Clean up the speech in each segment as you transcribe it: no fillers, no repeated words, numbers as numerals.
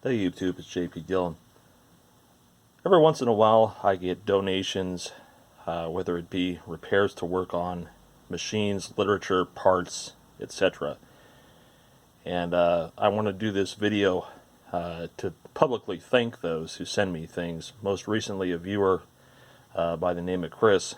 Hey YouTube, it's JP Dillon. Every once in a while I get donations, whether it be repairs to work on machines, literature, parts, etc. And I want to do this video to publicly thank those who send me things. Most recently a viewer by the name of Chris,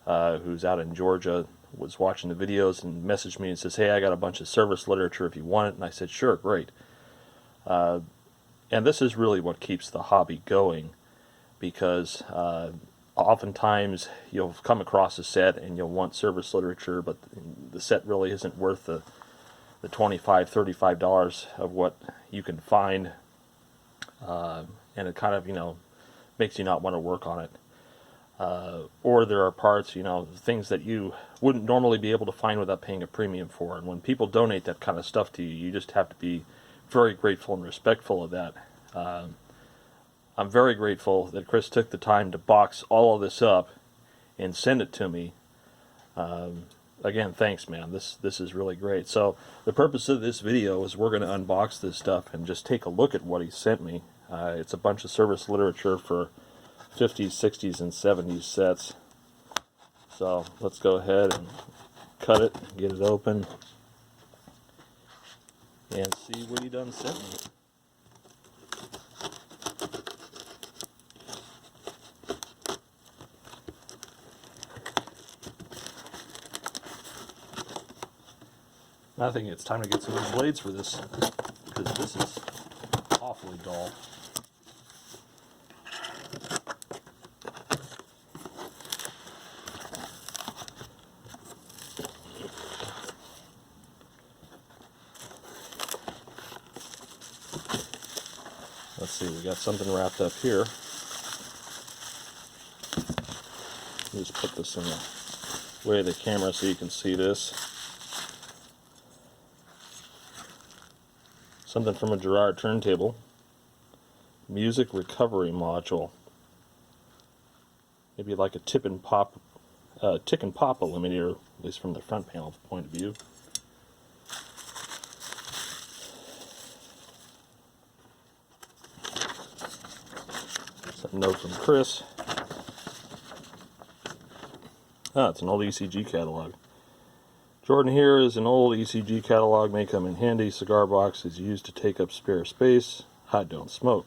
who's out in Georgia, was watching the videos and messaged me and says, "Hey, I got a bunch of service literature if you want it." And I said, "Sure, great." And this is really what keeps the hobby going, because oftentimes you'll come across a set and you'll want service literature, but the set really isn't worth the $25, $35 of what you can find, and it kind of, makes you not want to work on it. Or there are parts, things that you wouldn't normally be able to find without paying a premium for. And when people donate that kind of stuff to you, you just have to be very grateful and respectful of that. I'm very grateful that Chris took the time to box all of this up and send it to me. Again, thanks, man. This is really great. So the purpose of this video is we're going to unbox this stuff and just take a look at what he sent me. It's a bunch of service literature for 50s, 60s, and 70s sets. So let's go ahead and cut it, get it open, and see what he done sent me. I think it's time to get some new blades for this, because this is awfully dull. Let's see, we got something wrapped up here. Let me just put this in the way of the camera so you can see this. Something from a Girard turntable. Music recovery module. Maybe like a tick and pop eliminator, at least from the front panel point of view. Some note from Chris. It's an old ECG catalog. Jordan, here is an old ECG catalog, may come in handy. Cigar box is used to take up spare space. I don't smoke.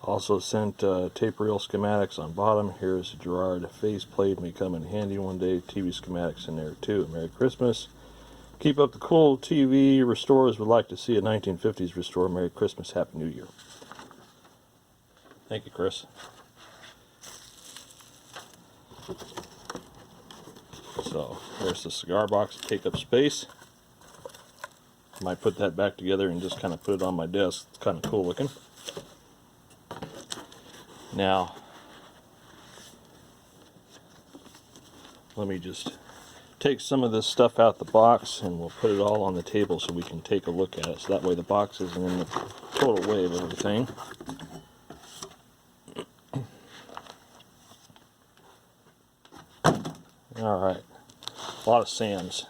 Also sent tape reel schematics on bottom. Here's a Girard faceplate, may come in handy one day. TV schematics in there too. Merry Christmas. Keep up the cool TV. Restorers would like to see a 1950s restore. Merry Christmas, Happy New Year. Thank you, Chris. So there's the cigar box, take up space. Might put that back together and just kind of put it on my desk. It's kind of cool looking. Now, let me just take some of this stuff out the box and we'll put it all on the table so we can take a look at it. So that way the box isn't in the total way of everything. Alright, a lot of Sams.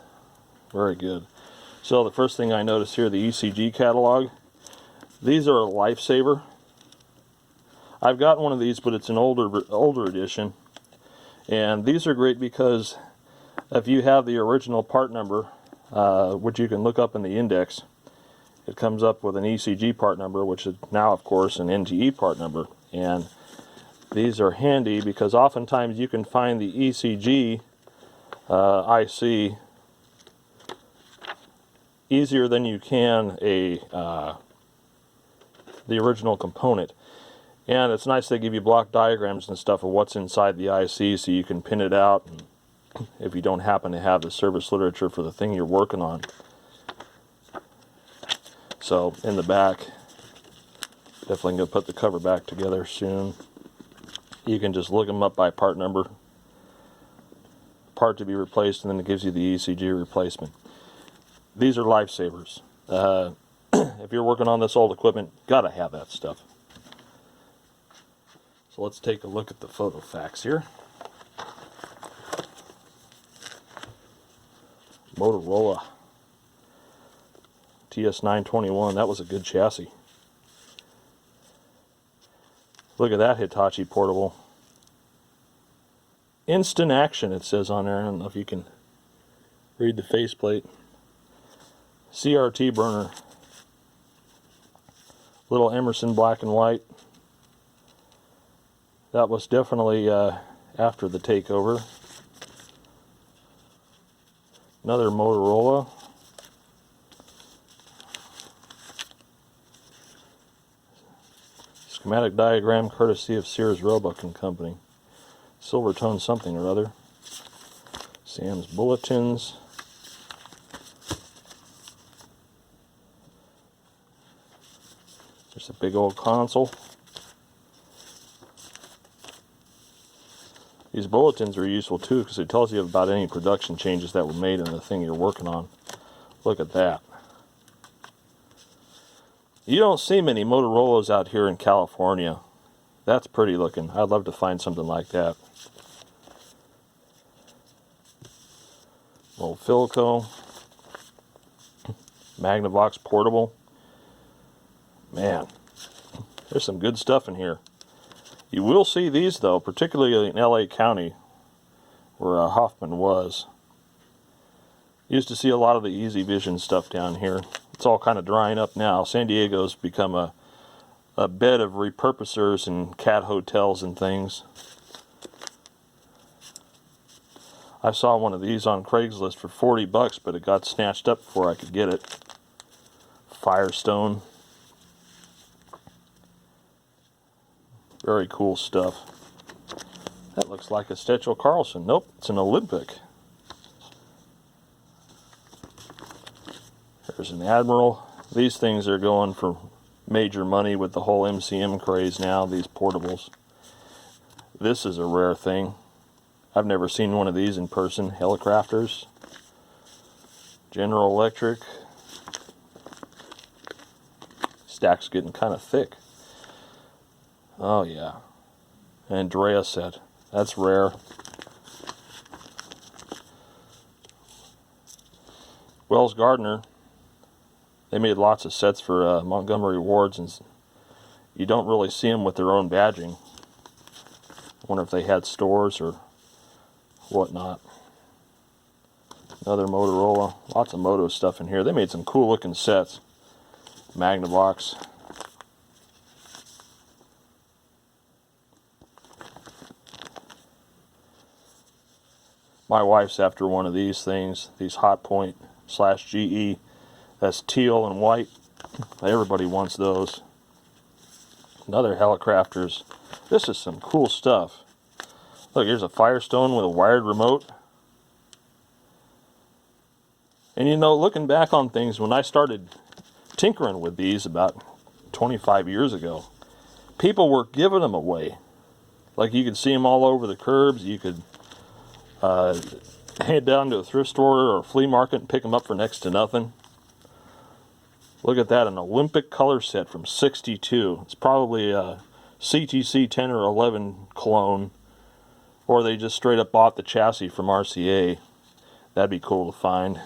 Very good. So the first thing I notice here, the ECG catalog. These are a lifesaver. I've got one of these, but it's an older edition. And these are great because if you have the original part number, which you can look up in the index, it comes up with an ECG part number, which is now, of course, an NTE part number. And these are handy because oftentimes you can find the ECG IC easier than you can the original component. And it's nice they give you block diagrams and stuff of what's inside the IC so you can pin it out and if you don't happen to have the service literature for the thing you're working on. So in the back, definitely going to put the cover back together soon. You can just look them up by part number, part to be replaced, and then it gives you the ECG replacement. These are lifesavers. If you're working on this old equipment, gotta have that stuff. So let's take a look at the photo facts here. Motorola TS921, that was a good chassis. Look at that Hitachi portable. Instant action, it says on there. I don't know if you can read the faceplate. CRT burner. Little Emerson black and white. That was definitely after the takeover. Another Motorola. Schematic diagram courtesy of Sears Roebuck and Company. Silvertone something or other. Sam's bulletins. There's a big old console. These bulletins are useful too because it tells you about any production changes that were made in the thing you're working on. Look at that. You don't see many Motorola's out here in California. That's pretty looking. I'd love to find something like that. Old Philco. Magnavox portable. Man, there's some good stuff in here. You will see these though, particularly in LA County, where Hoffman was. Used to see a lot of the Easy Vision stuff down here. It's all kind of drying up now. San Diego's become a bed of repurposers and cat hotels and things. I saw one of these on Craigslist for $40, but it got snatched up before I could get it. Firestone. Very cool stuff. That looks like a Stetchel Carlson. Nope, it's an Olympic. There's an Admiral. These things are going for major money with the whole MCM craze now, these portables. This is a rare thing. I've never seen one of these in person. Helicrafters. General Electric. Stack's getting kind of thick. Oh yeah. Andrea set. That's rare. Wells Gardner. They made lots of sets for Montgomery Wards, and you don't really see them with their own badging. I wonder if they had stores or whatnot. Another Motorola. Lots of Moto stuff in here. They made some cool looking sets. Magnavox. My wife's after one of these things, these Hot Point / GE. That's teal and white. Everybody wants those. Another Helicrafters. This is some cool stuff. Look, here's a Firestone with a wired remote. And you know, looking back on things, when I started tinkering with these about 25 years ago, people were giving them away. Like you could see them all over the curbs. You could head down to a thrift store or a flea market and pick them up for next to nothing. Look at that, an Olympic color set from '62. It's probably a CTC 10 or 11 clone, or they just straight up bought the chassis from RCA. That'd be cool to find.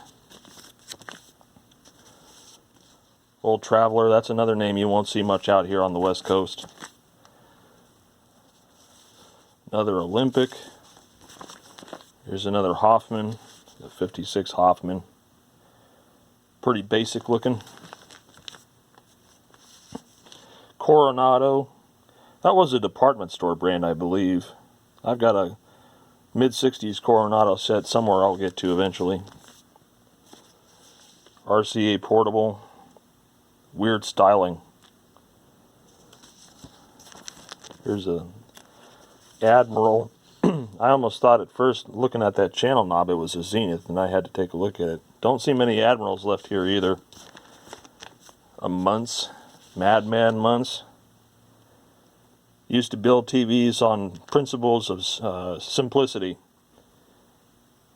Old Traveler, that's another name you won't see much out here on the West Coast. Another Olympic. Here's another Hoffman, the 56 Hoffman. Pretty basic looking. Coronado. That was a department store brand, I believe. I've got a mid-60s Coronado set somewhere I'll get to eventually. RCA portable. Weird styling. Here's a Admiral. I almost thought at first, looking at that channel knob, it was a Zenith, and I had to take a look at it. Don't see many Admirals left here either. A Muntz. Madman Muntz. Used to build TVs on principles of simplicity.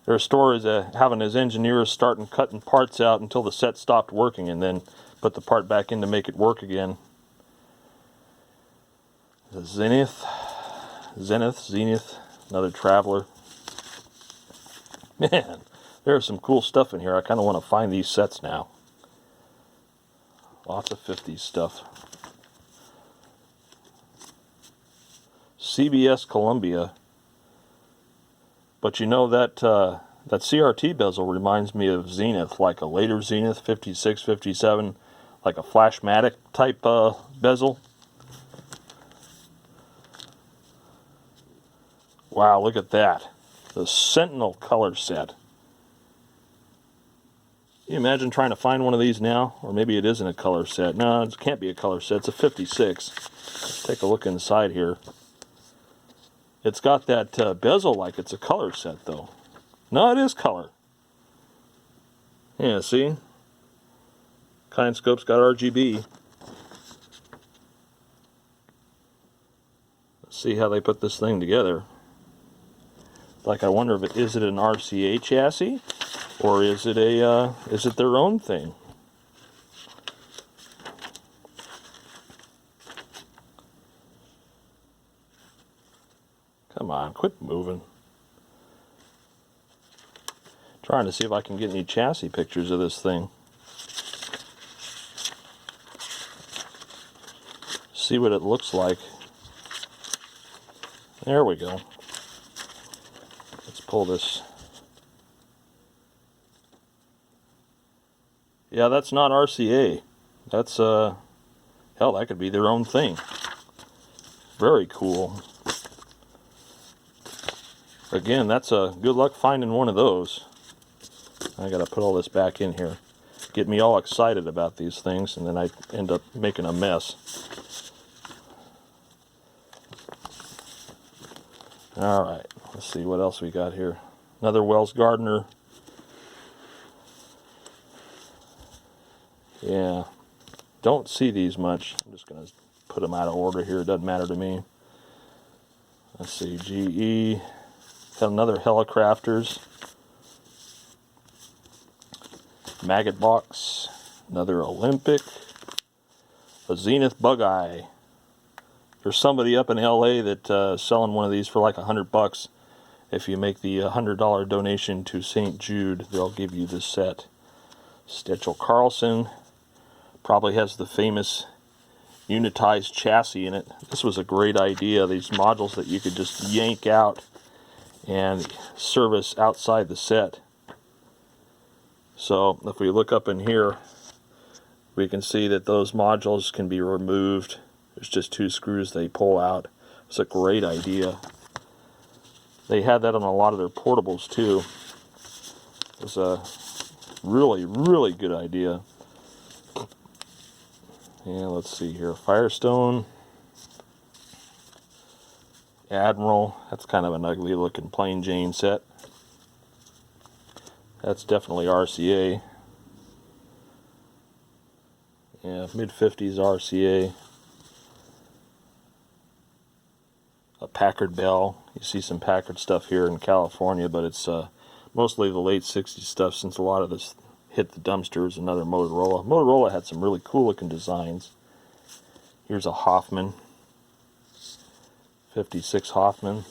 Their story is having his engineers starting cutting parts out until the set stopped working and then put the part back in to make it work again. The Zenith, another Traveler. Man, there's some cool stuff in here. I kind of want to find these sets now. Lots of 50s stuff. CBS Columbia. But you know that that CRT bezel reminds me of Zenith, like a later Zenith, 56, 57, like a Flashmatic type bezel. Wow, look at that. The Sentinel color set. Can you imagine trying to find one of these now? Or maybe it isn't a color set. No, it can't be a color set. It's a 56. Let's take a look inside here. It's got that bezel like it's a color set, though. No, it is color. Yeah, see? Kinescope's got RGB. Let's see how they put this thing together. Like, I wonder if is it an RCA chassis, or is it their own thing? Come on, quit moving. Trying to see if I can get any chassis pictures of this thing. See what it looks like. There we go. Let's pull this. Yeah, that's not RCA. That's hell, that could be their own thing. Very cool. Again, that's a good luck finding one of those. I gotta put all this back in here. Get me all excited about these things, and then I end up making a mess. Alright, let's see what else we got here. Another Wells Gardner. Yeah, don't see these much. I'm just gonna put them out of order here. It doesn't matter to me. Let's see, GE. Got another Helicrafters. Maggot Box. Another Olympic. A Zenith Bug-Eye. There's somebody up in LA that's selling one of these for like $100. If you make the $100 donation to St. Jude, they'll give you this set. Stechel Carlson. Probably has the famous unitized chassis in it. This was a great idea. These modules that you could just yank out and service outside the set. So if we look up in here, we can see that those modules can be removed. There's just 2 screws they pull out. It's a great idea. They had that on a lot of their portables too. It was a really, really good idea. Yeah, let's see here. Firestone. Admiral. That's kind of an ugly looking plain Jane set. That's definitely RCA. Yeah, mid-50s RCA. A Packard Bell. You see some Packard stuff here in California, but it's mostly the late 60s stuff, since a lot of this hit the dumpsters. Another Motorola. Motorola had some really cool looking designs. Here's a Hoffman. 56 Hoffman.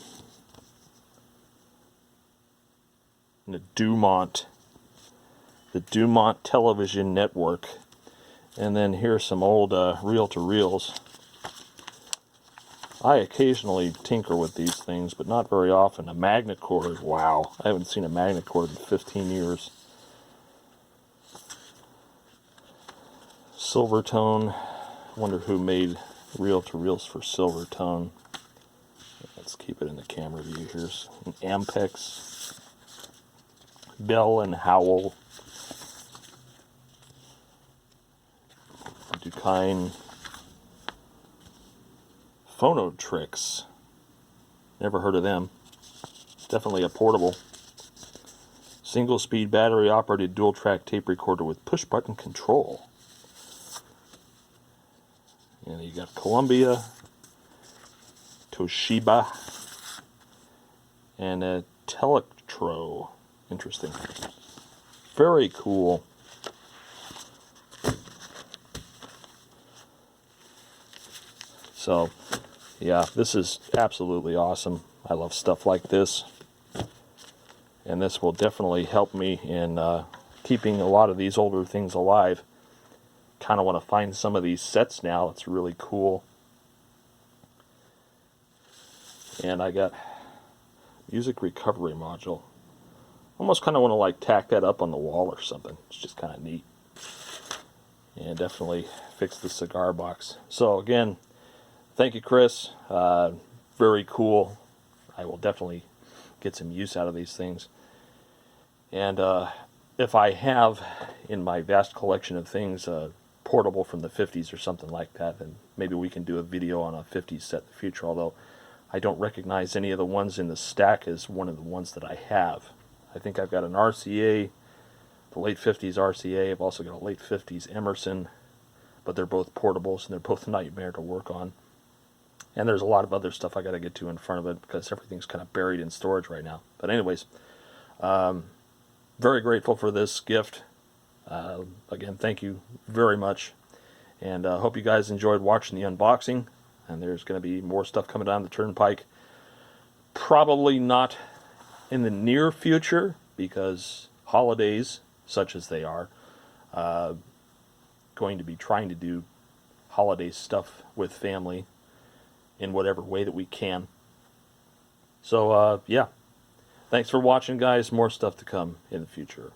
And the Dumont. The Dumont Television Network. And then here's some old reel-to-reels. I occasionally tinker with these things, but not very often. A Magnacord. Wow. I haven't seen a Magnacord in 15 years. Silvertone. I wonder who made reel-to-reels for Silvertone. Let's keep it in the camera view. Here's an Ampex. Bell and Howell. Duquesne. Phonotrix. Never heard of them. Definitely a portable. Single speed battery operated dual track tape recorder with push button control. And you got Columbia, Toshiba, and a Telectro. Interesting. Very cool. So, yeah, this is absolutely awesome. I love stuff like this. And this will definitely help me in keeping a lot of these older things alive. Kind of want to find some of these sets now. It's really cool. And I got music recovery module. Almost kind of want to like tack that up on the wall or something. It's just kind of neat. And definitely fix the cigar box. So again, thank you, Chris. Very cool. I will definitely get some use out of these things. And if I have in my vast collection of things portable from the 50s or something like that, then maybe we can do a video on a 50s set in the future, although I don't recognize any of the ones in the stack as one of the ones that I have. I think I've got an RCA, the late 50s RCA. I've also got a late 50s Emerson, but they're both portables and they're both a nightmare to work on. And there's a lot of other stuff I got to get to in front of it because everything's kind of buried in storage right now. But anyways, very grateful for this gift. Again, thank you very much. And hope you guys enjoyed watching the unboxing. And there's going to be more stuff coming down the turnpike. Probably not in the near future, because holidays, such as they are, going to be trying to do holiday stuff with family in whatever way that we can. So, yeah. Thanks for watching, guys. More stuff to come in the future.